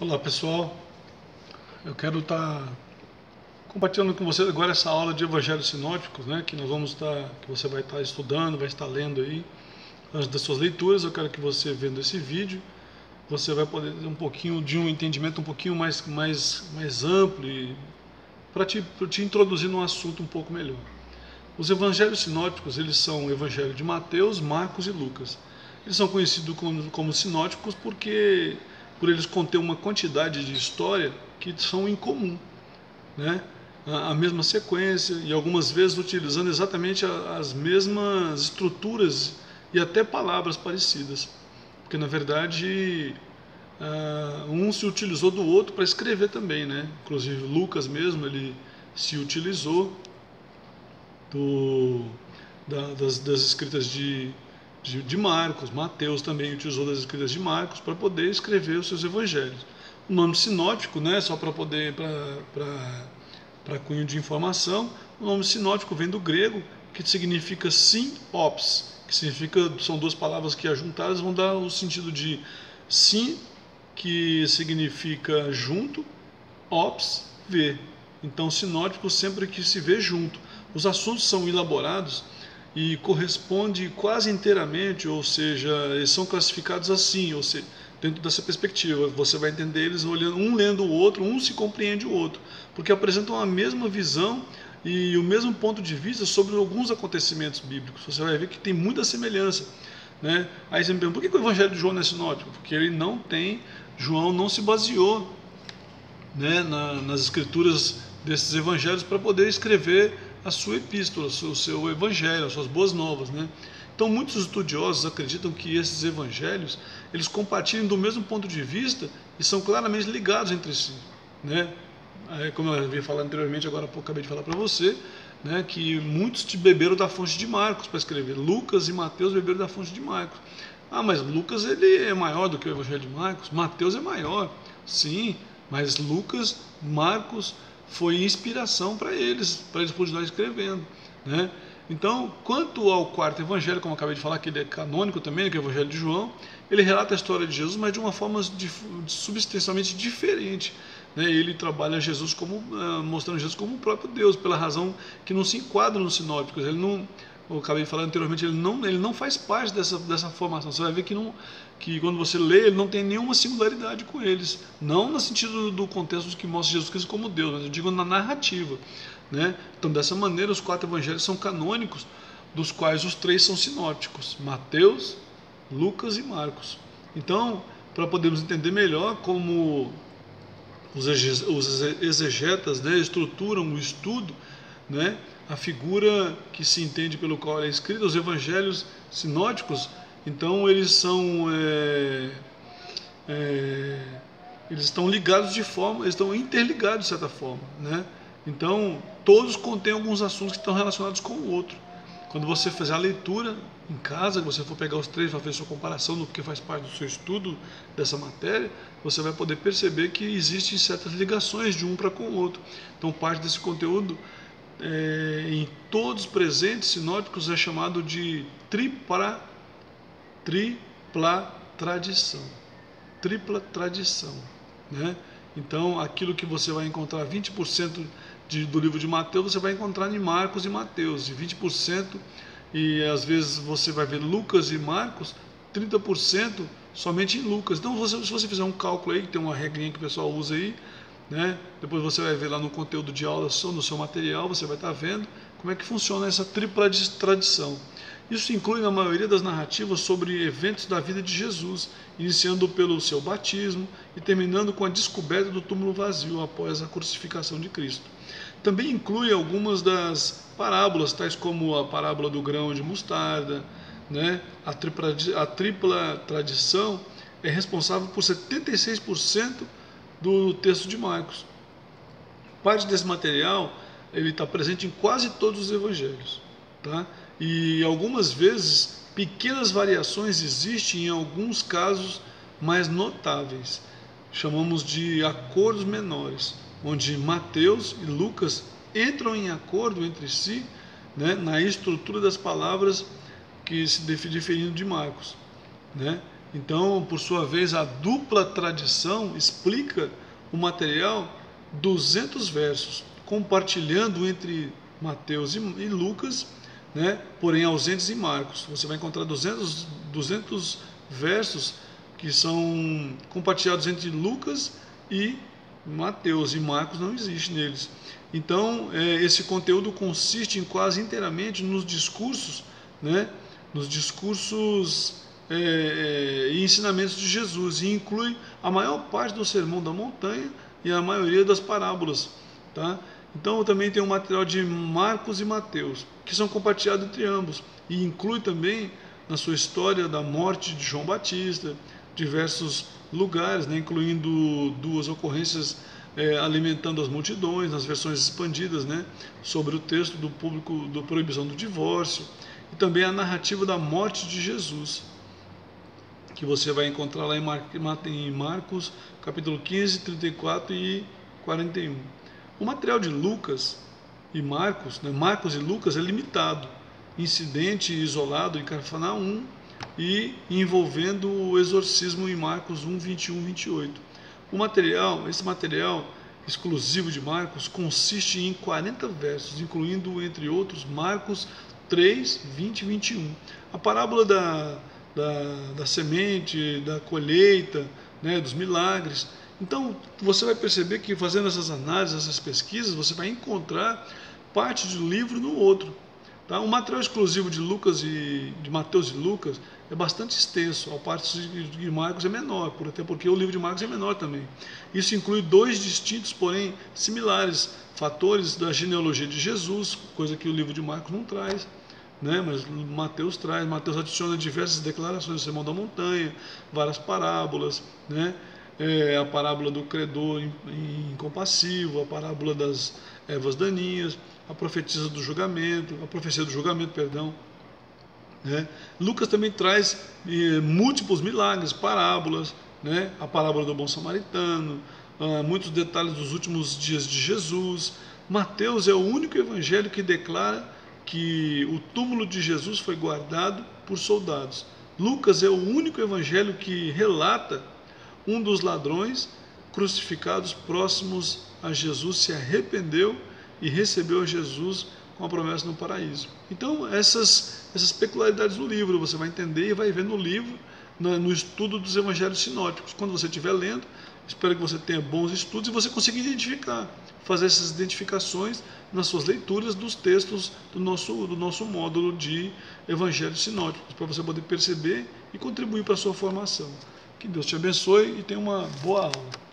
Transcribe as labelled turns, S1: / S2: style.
S1: Olá pessoal, eu quero estar compartilhando com vocês agora essa aula de Evangelhos Sinóticos, né, que você vai estar estudando, vai estar lendo aí antes das suas leituras. Eu quero que você, vendo esse vídeo, você vai poder ter um pouquinho de um entendimento um pouquinho mais amplo e pra te introduzir num assunto um pouco melhor. Os Evangelhos Sinóticos, eles são o Evangelho de Mateus, Marcos e Lucas. Eles são conhecidos como sinóticos porque por eles conter uma quantidade de história que são em comum, né? A mesma sequência e algumas vezes utilizando exatamente as mesmas estruturas e até palavras parecidas, porque na verdade um se utilizou do outro para escrever também, né? Inclusive Lucas mesmo, ele se utilizou do, das escritas de Marcos. Mateus também utilizou das escritas de Marcos para poder escrever os seus evangelhos. O nome sinótico, né, só para poder para cunho de informação, o nome sinótico vem do grego, que significa sim ops, que significa, são duas palavras que juntadas vão dar o sentido de sim, que significa junto, ops, ver. Então sinótico sempre que se vê junto. Os assuntos são elaborados e corresponde quase inteiramente, ou seja, eles são classificados assim, ou seja, dentro dessa perspectiva. Você vai entender eles olhando, um lendo o outro, um se compreende o outro, porque apresentam a mesma visão e o mesmo ponto de vista sobre alguns acontecimentos bíblicos. Você vai ver que tem muita semelhança, né? Aí você me pergunta, por que o Evangelho de João não é sinótico? Porque ele não tem, João não se baseou, né, nas escrituras desses evangelhos para poder escrever a sua epístola, o seu evangelho, as suas boas novas, né? Então muitos estudiosos acreditam que esses evangelhos eles compartilham do mesmo ponto de vista e são claramente ligados entre si, né? Como eu havia falado anteriormente, agora há pouco acabei de falar para você, né, que muitos beberam da fonte de Marcos para escrever. Lucas e Mateus beberam da fonte de Marcos. Ah, mas Lucas ele é maior do que o Evangelho de Marcos. Mateus é maior, sim, mas Lucas, Marcos foi inspiração para eles continuarem escrevendo, né? Então, quanto ao quarto evangelho, como eu acabei de falar, que ele é canônico também, que é o Evangelho de João, ele relata a história de Jesus, mas de uma forma substancialmente diferente, né? Ele trabalha Jesus como mostrando Jesus como o próprio Deus, pela razão que não se enquadra nos sinóticos. Ele não, eu acabei de falar anteriormente, ele não faz parte dessa formação. Você vai ver que quando você lê, ele não tem nenhuma singularidade com eles. Não no sentido do contexto que mostra Jesus Cristo como Deus, mas eu digo na narrativa, né? Então, dessa maneira, os quatro evangelhos são canônicos, dos quais os três são sinópticos: Mateus, Lucas e Marcos. Então, para podermos entender melhor como os exegetas, né, estruturam o estudo, né, a figura que se entende pelo qual é escrita, os evangelhos sinóticos, então eles são eles estão ligados de forma, eles estão interligados de certa forma, né? Então todos contêm alguns assuntos que estão relacionados com o outro. Quando você fizer a leitura em casa, que você for pegar os três para fazer sua comparação do que faz parte do seu estudo dessa matéria, você vai poder perceber que existem certas ligações de um para com o outro. Então parte desse conteúdo em todos os presentes sinóticos é chamado de tripla tradição. Tripla tradição, né? Então aquilo que você vai encontrar 20% do livro de Mateus, você vai encontrar em Marcos e Mateus, e 20%, e às vezes você vai ver Lucas e Marcos, 30% somente em Lucas. Então se você fizer um cálculo aí, que tem uma regrinha que o pessoal usa aí, né? Depois você vai ver lá no conteúdo de aula, no seu material, você vai estar vendo como é que funciona essa tripla tradição. Isso inclui na maioria das narrativas sobre eventos da vida de Jesus, iniciando pelo seu batismo e terminando com a descoberta do túmulo vazio após a crucificação de Cristo. Também inclui algumas das parábolas, tais como a parábola do grão de mostarda, né? A tripla tradição é responsável por 76% do texto de Marcos. Parte desse material ele está presente em quase todos os evangelhos, tá? E algumas vezes pequenas variações existem em alguns casos mais notáveis. Chamamos de acordos menores, onde Mateus e Lucas entram em acordo entre si, né, na estrutura das palavras que se diferindo de Marcos, né? Então, por sua vez, a dupla tradição explica o material 200 versos, compartilhando entre Mateus e Lucas, né, porém ausentes em Marcos. Você vai encontrar 200 versos que são compartilhados entre Lucas e Mateus, e Marcos não existe neles. Então, esse conteúdo consiste em quase inteiramente nos discursos, né, nos discursos e ensinamentos de Jesus, e inclui a maior parte do Sermão da Montanha e a maioria das parábolas, tá? Então também tem o material de Marcos e Mateus, que são compartilhados entre ambos, e inclui também na sua história da morte de João Batista, diversos lugares, né, incluindo duas ocorrências alimentando as multidões, nas versões expandidas, né, sobre o texto do público da proibição do divórcio, e também a narrativa da morte de Jesus, que você vai encontrar lá em Marcos, capítulo 15, 34 e 41. O material de Lucas e Marcos, né, Marcos e Lucas é limitado, incidente isolado em Cafarnaum e envolvendo o exorcismo em Marcos 1, 21, 28. Esse material exclusivo de Marcos consiste em 40 versos, incluindo, entre outros, Marcos 3, 20 e 21. A parábola da semente, da colheita, né, dos milagres. Então, você vai perceber que fazendo essas análises, essas pesquisas, você vai encontrar parte do livro no outro. Tá? O material exclusivo de Mateus e Lucas é bastante extenso, a parte de Marcos é menor, até porque o livro de Marcos é menor também. Isso inclui dois distintos, porém similares, fatores da genealogia de Jesus, coisa que o livro de Marcos não traz, né? Mas Mateus traz. Mateus adiciona diversas declarações do Sermão da Montanha, várias parábolas, né? A parábola do credor incompassivo, a parábola das ervas daninhas, a profecia do julgamento, né? Lucas também traz múltiplos milagres, parábolas, né? A parábola do bom samaritano, muitos detalhes dos últimos dias de Jesus. Mateus é o único evangelho que declara que o túmulo de Jesus foi guardado por soldados. Lucas é o único evangelho que relata um dos ladrões crucificados próximos a Jesus se arrependeu e recebeu a Jesus com a promessa no paraíso. Então, essas peculiaridades do livro você vai entender e vai ver no livro, no estudo dos evangelhos sinóticos. Quando você estiver lendo, espero que você tenha bons estudos e você consiga identificar, fazer essas identificações nas suas leituras dos textos do nosso módulo de evangelhos sinóticos, para você poder perceber e contribuir para a sua formação. Que Deus te abençoe e tenha uma boa aula.